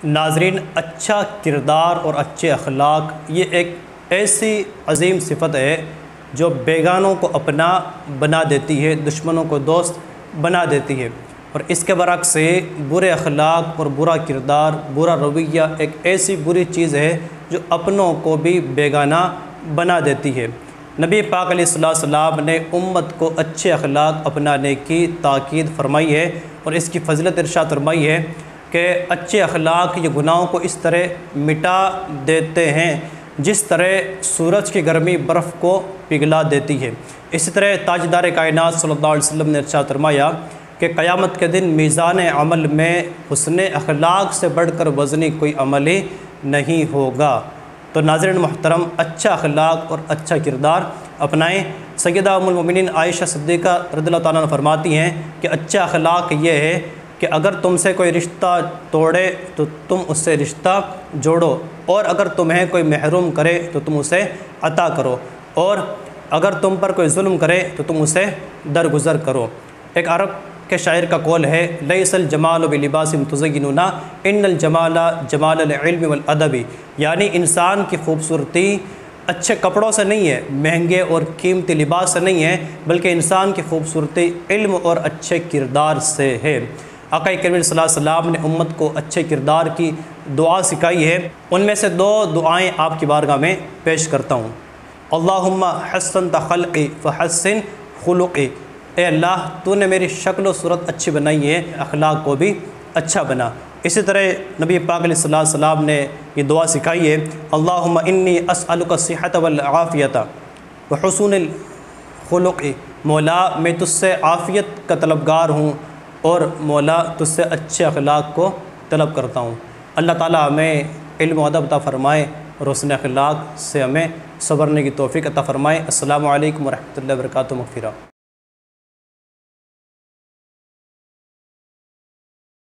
ناظرین، اچھا کردار اور اچھے اخلاق یہ ایک ایسی عظیم صفت ہے جو بیگانوں کو اپنا بنا دیتی ہے، دشمنوں کو دوست بنا دیتی ہے، اور اس کے برعکس سے برے اخلاق اور برا کردار، برا رویہ ایک ایسی بری چیز ہے جو اپنوں کو بھی بیگانہ بنا دیتی ہے۔ نبی پاک علیہ السلام نے امت کو اچھے اخلاق اپنانے کی تاکید فرمائی ہے، اور اس کی فضیلت ارشاد فرمائی ہے کہ اچھے اخلاق یہ گناہوں کو اس طرح مٹا دیتے ہیں جس طرح سورج کی گرمی برف کو پگھلا دیتی ہے۔ اسی طرح تاجدار کائنات صلی اللہ علیہ وسلم نے ارشاد فرمایا کہ قیامت کے دن میزان عمل میں حسن اخلاق سے بڑھ کر وزنی کوئی عمل ہی نہیں ہوگا۔ تو ناظرین محترم، اچھا اخلاق اور اچھا کردار اپنائیں۔ سیدہ ام المؤمنین عائشہ صدیقہ رضی اللہ تعالیٰ عنہ فرماتی ہیں کہ اچھا اخلاق یہ ہے کہ اگر تم سے کوئی رشتہ توڑے تو تم اس سے رشتہ جوڑو، اور اگر تمہیں کوئی محروم کرے تو تم اسے عطا کرو، اور اگر تم پر کوئی ظلم کرے تو تم اسے درگزر کرو۔ ایک عرب کے شاعر کا قول ہے، لیس الجمال بلباس تزینون ان الجمال جمال العلم والادب، یعنی انسان کی خوبصورتی اچھے کپڑوں سے نہیں ہے، مہنگے اور قیمتی لباس سے نہیں ہے، بلکہ انسان کی خوبصورتی علم اور اچھے کردار سے ہے۔ آقا کریم صلی اللہ علیہ وسلم نے امت کو اچھے کردار کی دعا سکھائی ہے، ان میں سے 2 دعائیں آپ کی بارگاہ میں پیش کرتا ہوں۔ اللہم حسنت خلقی فحسن خلقی، اے اللہ تو نے میری شکل و صورت اچھی بنائی ہے، اخلاق کو بھی اچھا بنا۔ اسی طرح نبی پاک علیہ السلام نے یہ دعا سکھائی ہے، اللہم انی اسألک الصحۃ والعافیۃ وحسن الخلق، مولا میں تجھ سے عافیت کا طلبگار ہوں، اور مولا تجھ سے اچھے اخلاق کو طلب کرتا ہوں۔ اللہ تعالیٰ ہمیں علم و ادب عطا فرمائے اور حسن اخلاق سے ہمیں سنورنے کی توفیق عطا فرمائے۔ السلام علیکم ورحمۃ اللہ وبرکاتہ۔ مغفرہ۔